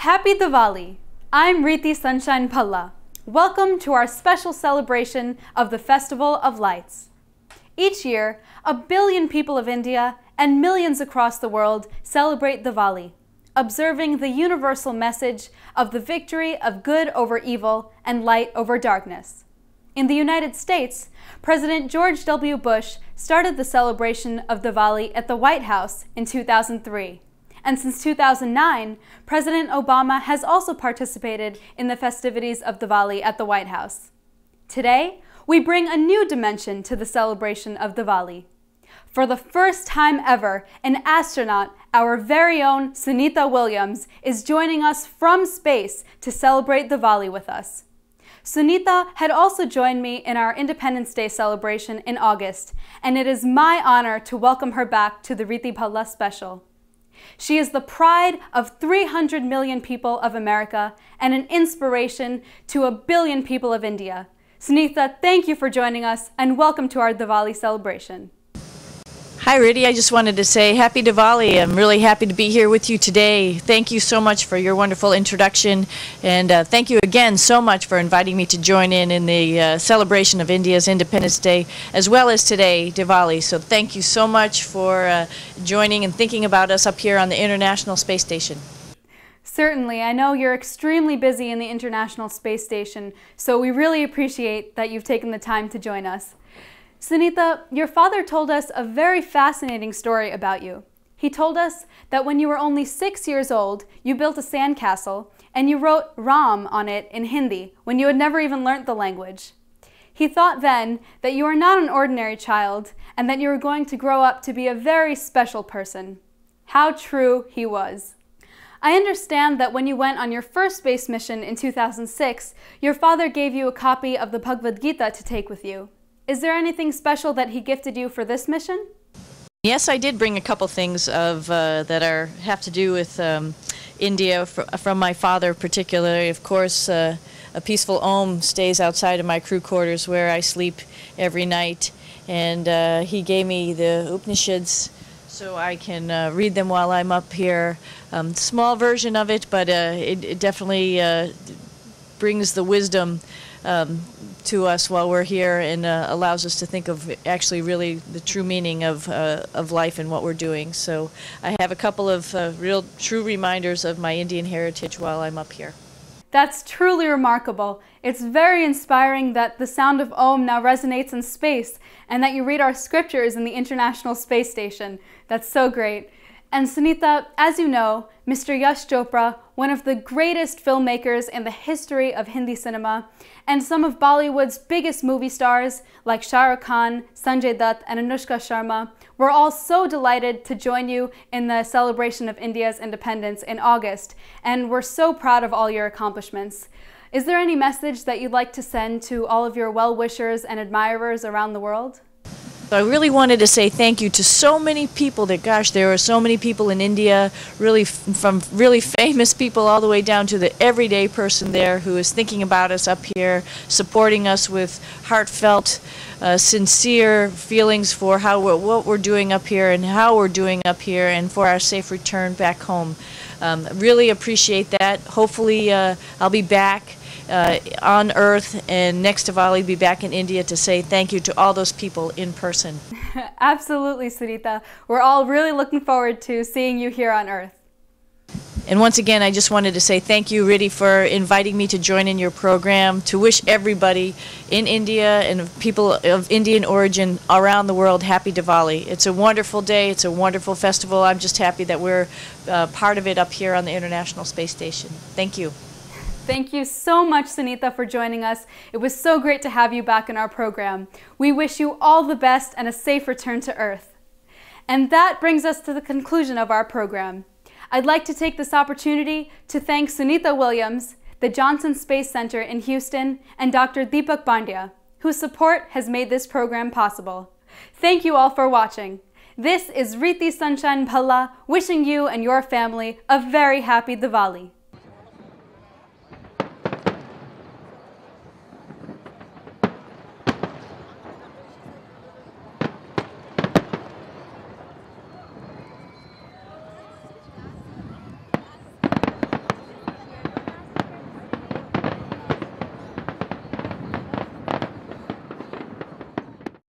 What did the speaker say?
Happy Diwali! I'm Riti Bhalla. Welcome to our special celebration of the Festival of Lights. Each year, 1 billion people of India and millions across the world celebrate Diwali, observing the universal message of the victory of good over evil and light over darkness. In the United States, President George W. Bush started the celebration of Diwali at the White House in 2003. And since 2009, President Obama has also participated in the festivities of Diwali at the White House. Today, we bring a new dimension to the celebration of Diwali. For the first time ever, an astronaut, our very own Sunita Williams, is joining us from space to celebrate Diwali with us. Sunita had also joined me in our Independence Day celebration in August, and it is my honor to welcome her back to the Riti Bhalla Special. She is the pride of 300 million people of America and an inspiration to 1 billion people of India. Sunita, thank you for joining us and welcome to our Diwali celebration. Hi Riti, I just wanted to say Happy Diwali. I'm really happy to be here with you today. Thank you so much for your wonderful introduction, and thank you again so much for inviting me to join in the celebration of India's Independence Day, as well as today, Diwali. So thank you so much for joining and thinking about us up here on the International Space Station. Certainly. I know you're extremely busy in the International Space Station, so we really appreciate that you've taken the time to join us. Sunita, your father told us a very fascinating story about you. He told us that when you were only 6 years old, you built a sandcastle and you wrote Ram on it in Hindi when you had never even learnt the language. He thought then that you were not an ordinary child and that you were going to grow up to be a very special person. How true he was. I understand that when you went on your first space mission in 2006, your father gave you a copy of the Bhagavad Gita to take with you. Is there anything special that he gifted you for this mission? Yes, I did bring a couple things that have to do with India from my father particularly. Of course, a peaceful Om stays outside of my crew quarters where I sleep every night. And he gave me the Upanishads so I can read them while I'm up here. Small version of it, but it definitely brings the wisdom to us while we're here, and allows us to think of actually really the true meaning of life and what we're doing. So I have a couple of real true reminders of my Indian heritage while I'm up here. That's truly remarkable. It's very inspiring that the sound of Om now resonates in space and that you read our scriptures in the International Space Station. That's so great. And Sunita, as you know, Mr. Yash Chopra, one of the greatest filmmakers in the history of Hindi cinema, and some of Bollywood's biggest movie stars like Shah Rukh Khan, Sanjay Dutt, and Anushka Sharma, were all so delighted to join you in the celebration of India's independence in August, and we're so proud of all your accomplishments. Is there any message that you'd like to send to all of your well-wishers and admirers around the world? I really wanted to say thank you to so many people that, gosh, there are so many people in India, really from really famous people all the way down to the everyday person there who is thinking about us up here, supporting us with heartfelt, sincere feelings for what we're doing up here and how we're doing up here, and for our safe return back home. Really appreciate that. Hopefully I'll be back on Earth, and next Diwali be back in India to say thank you to all those people in person. Absolutely, Sunita. We're all really looking forward to seeing you here on Earth. And once again, I just wanted to say thank you, Riti, for inviting me to join in your program, to wish everybody in India and people of Indian origin around the world Happy Diwali. It's a wonderful day. It's a wonderful festival. I'm just happy that we're part of it up here on the International Space Station. Thank you. Thank you so much, Sunita, for joining us. It was so great to have you back in our program. We wish you all the best and a safe return to Earth. And that brings us to the conclusion of our program. I'd like to take this opportunity to thank Sunita Williams, the Johnson Space Center in Houston, and Dr. Deepak Pandya, whose support has made this program possible. Thank you all for watching. This is Riti Bhalla wishing you and your family a very happy Diwali.